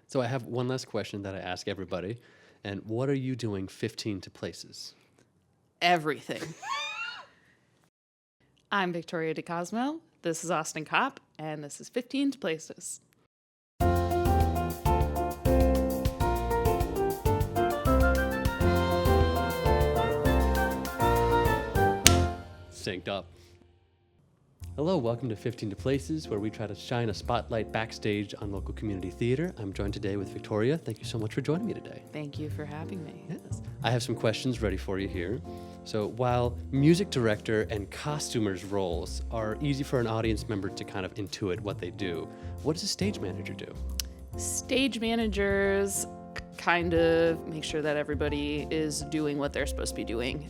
So I have one last question that I ask everybody. And what are you doing 15 to places? Everything. I'm Victoria DeCosmo. This is Austin Kopp, and this is 15 to Places. Synced up. Hello, welcome to 15 to Places, where we try to shine a spotlight backstage on local community theater. I'm joined today with Victoria. Thank you so much for joining me today. Thank you for having me. Yes. I have some questions ready for you here. So while music director and costumers roles are easy for an audience member to kind of intuit what they do, what does a stage manager do? Stage managers kind of make sure that everybody is doing what they're supposed to be doing.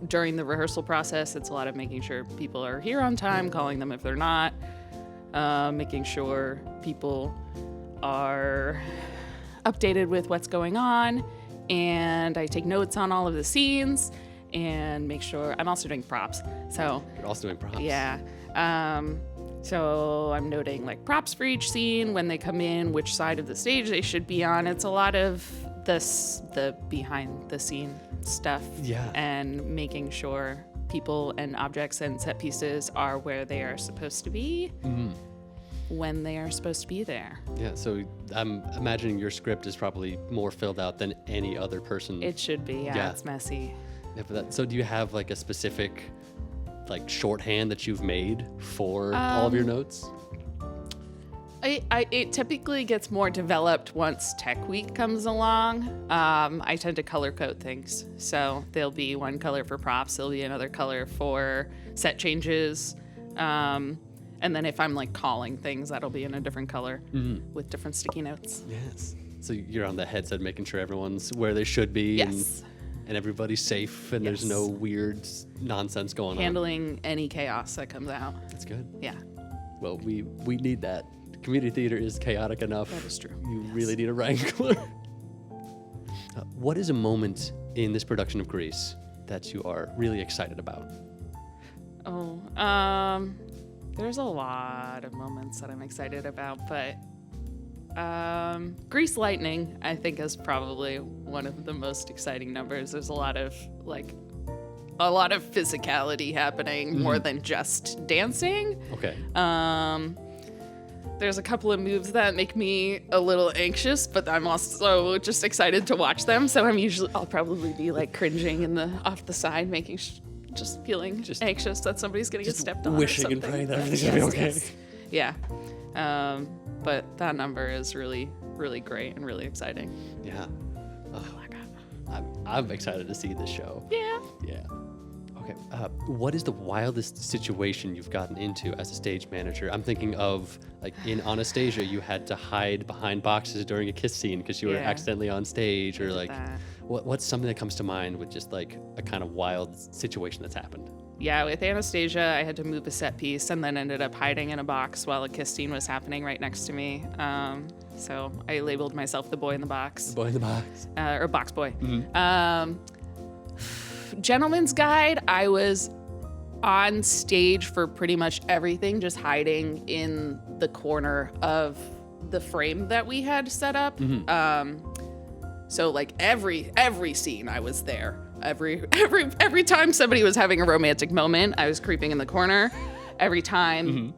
During the rehearsal process, it's a lot of making sure people are here on time, calling them if they're not, making sure people are updated with what's going on, and I take notes on all of the scenes and make sure I'm also doing props. So You're also doing props. yeah. So I'm noting like props for each scene, when they come in, which side of the stage they should be on. It's a lot of the behind the scene stuff. Yeah. And making sure people and objects and set pieces are where they are supposed to be when they are supposed to be there. Yeah, so I'm imagining your script is probably more filled out than any other person. It should be, yeah. It's messy. Yeah, but so do you have like a specific like shorthand that you've made for all of your notes? It typically gets more developed once Tech Week comes along. I tend to color code things. So there'll be one color for props, there'll be another color for set changes. And then if I'm like calling things, that'll be in a different color with different sticky notes. Yes. So you're on the headset making sure everyone's where they should be. Yes. And everybody's safe and there's no weird nonsense going on. Handling any chaos that comes out. That's good. Yeah. Well, we need that. Community theater is chaotic enough. That is true. You really need a wrangler. What is a moment in this production of Grease that you are really excited about? There's a lot of moments that I'm excited about, but Grease Lightning, I think, is probably one of the most exciting numbers. There's a lot of physicality happening more than just dancing. Okay. There's a couple of moves that make me a little anxious, but I'm also just excited to watch them. So I'll probably be like cringing off the side, just feeling anxious that somebody's gonna get stepped on. Wishing and praying that everything's gonna be okay. Yes. Yeah. But that number is really, really great and really exciting. Yeah. Oh my God. I'm excited to see this show. Yeah. Yeah. Okay. What is the wildest situation you've gotten into as a stage manager? I'm thinking of like in Anastasia, you had to hide behind boxes during a kiss scene because you were accidentally on stage, or like what's something that comes to mind with just like a kind of wild situation that's happened? Yeah, with Anastasia, I had to move a set piece and then ended up hiding in a box while a kiss scene was happening right next to me. So I labeled myself the boy in the box. The boy in the box. Or box boy. Gentleman's Guide, I was on stage for pretty much everything, just hiding in the corner of the frame that we had set up. So like every scene I was there. Every time somebody was having a romantic moment, I was creeping in the corner. Every time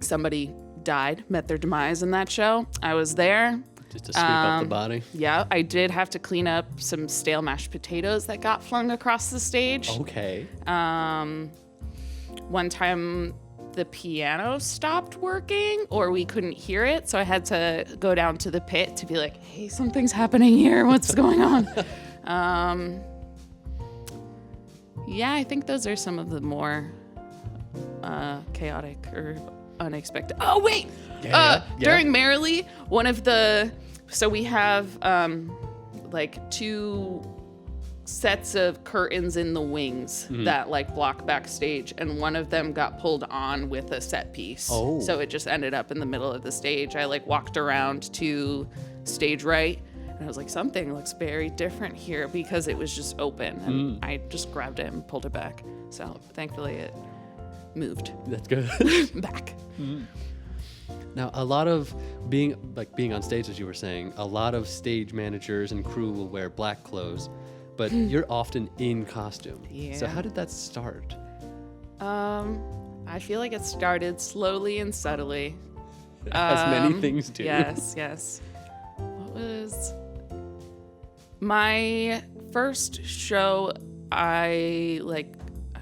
somebody died, met their demise in that show, I was there. Just to sweep up the body? Yeah, I did have to clean up some stale mashed potatoes that got flung across the stage. Okay. One time the piano stopped working, or we couldn't hear it, so I had to go down to the pit to be like, hey, something's happening here. What's going on? Yeah, I think those are some of the more chaotic or unexpected. Oh, wait! During Merrily, so we have like two sets of curtains in the wings that like block backstage, and one of them got pulled on with a set piece. Oh. So it just ended up in the middle of the stage. I like walked around to stage right, and I was like, something looks very different here, because it was just open, and I just grabbed it and pulled it back. So thankfully it moved. That's good. Back. Now, a lot of being on stage, as you were saying, a lot of stage managers and crew will wear black clothes, but you're often in costume. Yeah. So how did that start? I feel like it started slowly and subtly. As many things do. Yes. What was my first show? I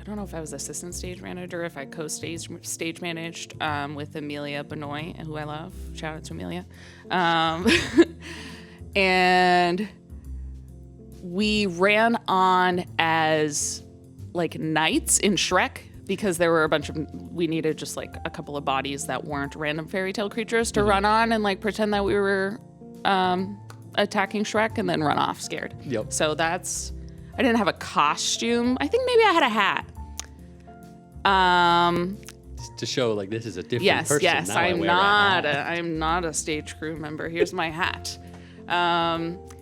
don't know if I was assistant stage manager, if I stage managed with Amelia Benoit, who I love. Shout out to Amelia. And we ran on as like knights in Shrek, because there were we needed just like a couple of bodies that weren't random fairy tale creatures to run on and like pretend that we were attacking Shrek and then run off scared. Yep. So I didn't have a costume. I think maybe I had a hat. Just to show like this is a different person. Yes, now I'm not a stage crew member. Here's my hat.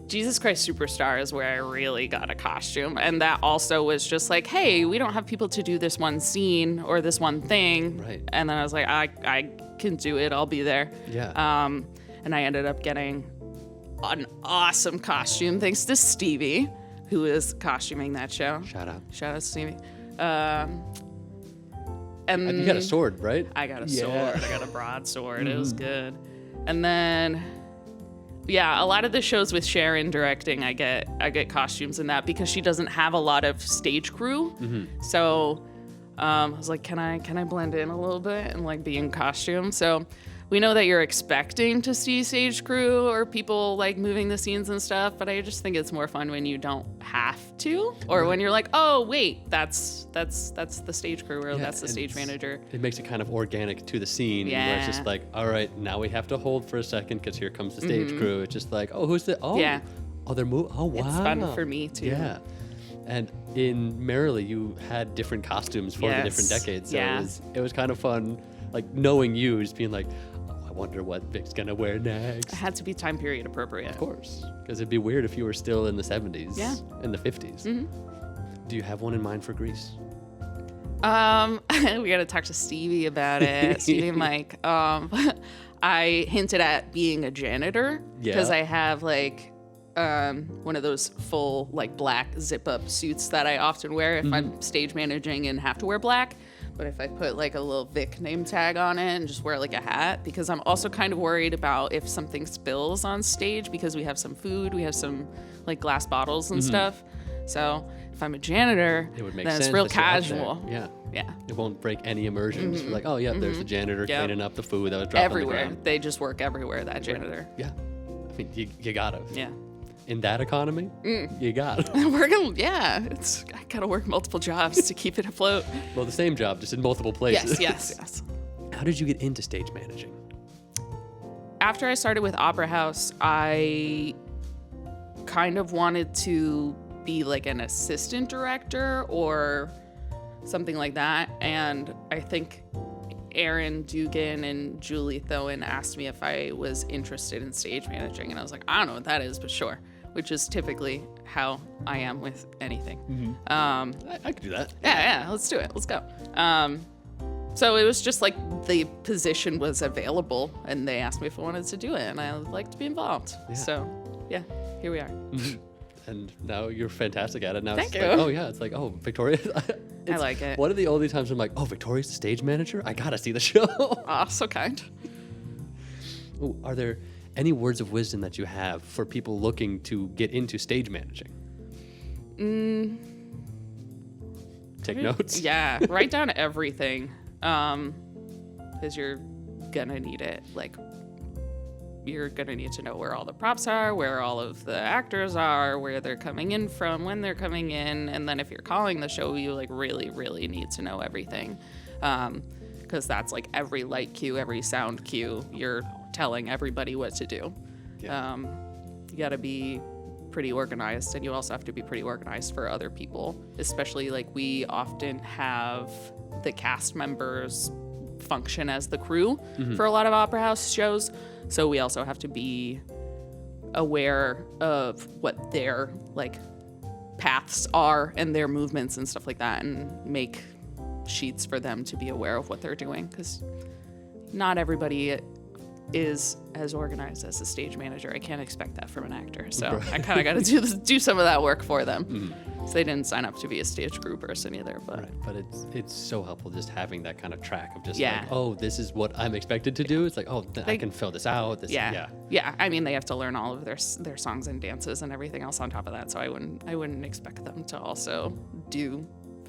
Jesus Christ Superstar is where I really got a costume. And that also was just like, hey, we don't have people to do this one scene or this one thing. Right. And then I was like, I can do it. I'll be there. Yeah. And I ended up getting an awesome costume thanks to Stevie, who is costuming that show. Shout out to Stevie. And you got a sword, right? I got a sword. I got a broadsword. It was good. And then, yeah, a lot of the shows with Sharon directing, I get costumes in that because she doesn't have a lot of stage crew. So I was like, can I blend in a little bit and like be in costume? So we know that you're expecting to see stage crew or people like moving the scenes and stuff, but I just think it's more fun when you don't have to, or when you're like, oh wait, that's the stage crew or that's the stage manager. It makes it kind of organic to the scene where it's just like, all right, now we have to hold for a second because here comes the stage crew. It's just like, oh, who's the they're moving. Oh wow, it's fun for me too. Yeah. And in Merrily, you had different costumes for the different decades. So it was kind of fun, like knowing you, just being like, I wonder what Vic's gonna wear next. It had to be time period appropriate. Of course, because it'd be weird if you were still in the 70s, in the 50s. Do you have one in mind for Grease? We gotta talk to Stevie about it. Stevie and Mike. I hinted at being a janitor because I have like one of those full like black zip-up suits that I often wear if I'm stage managing and have to wear black. But if I put like a little Vic name tag on it and just wear like a hat, because I'm also kind of worried about if something spills on stage because we have some food, we have some like glass bottles and stuff. So if I'm a janitor, it would make then sense it's real casual. Yeah. Yeah. It won't break any immersion. Just be like, oh yeah, there's the janitor cleaning up the food that was dropped everywhere. on the ground. They just work everywhere, that janitor. Yeah. I mean, you gotta. Yeah. In that economy, you got it. I gotta work multiple jobs to keep it afloat. Well, the same job, just in multiple places. Yes. How did you get into stage managing? After I started with Opera House, I kind of wanted to be like an assistant director or something like that. And I think Aaron Dugan and Julie Thoen asked me if I was interested in stage managing. And I was like, I don't know what that is, but sure. Which is typically how I am with anything. I could do that. Yeah, let's do it. Let's go. So it was just like the position was available and they asked me if I wanted to do it and I would like to be involved. Yeah. So yeah, here we are. And now you're fantastic at it. Now Thank it's you. like, oh yeah, it's like, oh, Victoria. I like it. One of the only times I'm like, oh, Victoria's the stage manager? I gotta see the show. Oh, so kind. Ooh, are there any words of wisdom that you have for people looking to get into stage managing? Take notes. Yeah, write down everything, because you're gonna need it. Like, you're gonna need to know where all the props are, where all of the actors are, where they're coming in from, when they're coming in, and then if you're calling the show, you like really, really need to know everything, because that's like every light cue, every sound cue. You're telling everybody what to do. Yeah. You got to be pretty organized, and you also have to be pretty organized for other people, especially like we often have the cast members function as the crew for a lot of Opera House shows, so we also have to be aware of what their like paths are and their movements and stuff like that, and make sheets for them to be aware of what they're doing, because not everybody is as organized as a stage manager. I can't expect that from an actor. So I kind of got to do some of that work for them. So they didn't sign up to be a stage crew person either. But Right, but it's so helpful just having that kind of track of just Yeah. like, oh, this is what I'm expected to do. It's like, oh, I can fill this out. This, yeah. I mean, they have to learn all of their songs and dances and everything else on top of that. So I wouldn't expect them to also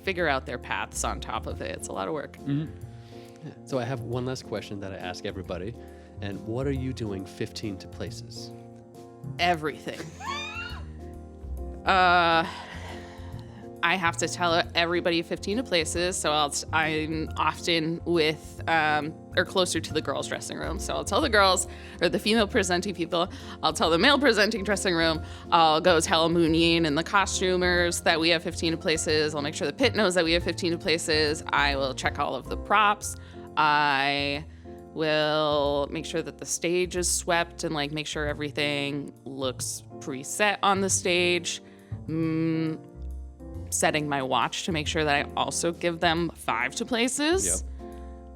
figure out their paths on top of it. It's a lot of work. So I have one last question that I ask everybody. And what are you doing 15 to places? Everything. I have to tell everybody 15 to places, so I'm often with or closer to the girls' dressing room. So I'll tell the girls or the female presenting people. I'll tell the male presenting dressing room. I'll go tell Moon Yin and the costumers that we have 15 to places. I'll make sure the pit knows that we have 15 to places. I will check all of the props. I will make sure that the stage is swept and like make sure everything looks preset on the stage. Setting my watch to make sure that I also give them 5 to places,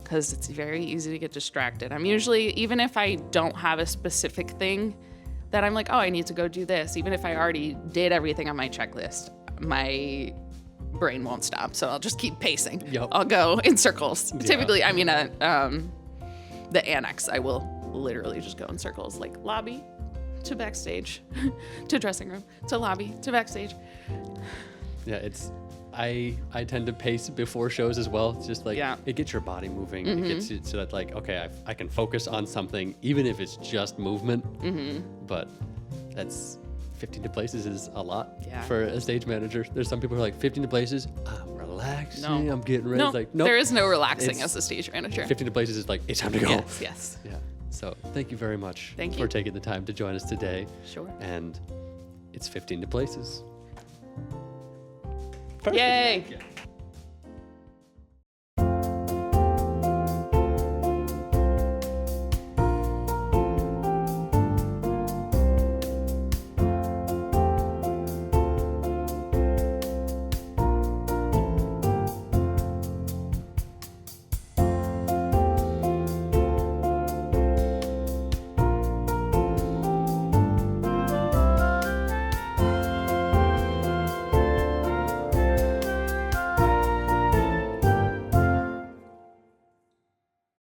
because it's very easy to get distracted. I'm usually, even if I don't have a specific thing that I'm like, oh, I need to go do this, even if I already did everything on my checklist, my brain won't stop, so I'll just keep pacing. I'll go in circles. Typically, I mean, the annex, I will literally just go in circles, like lobby to backstage, to dressing room, to lobby, to backstage. Yeah, I tend to pace before shows as well. It's just like, it gets your body moving. It gets you so that like, okay, I can focus on something, even if it's just movement. But that's 15 to places is a lot for a stage manager. There's some people who are like, 15 to places, I'm relaxing, I'm getting ready. No, It's like, nope, there is no relaxing as a stage manager. 15 to places is like, it's time to go. Yes. Yeah. So thank you very much Thank for you. taking the time to join us today. Sure. And it's 15 to places. Yay!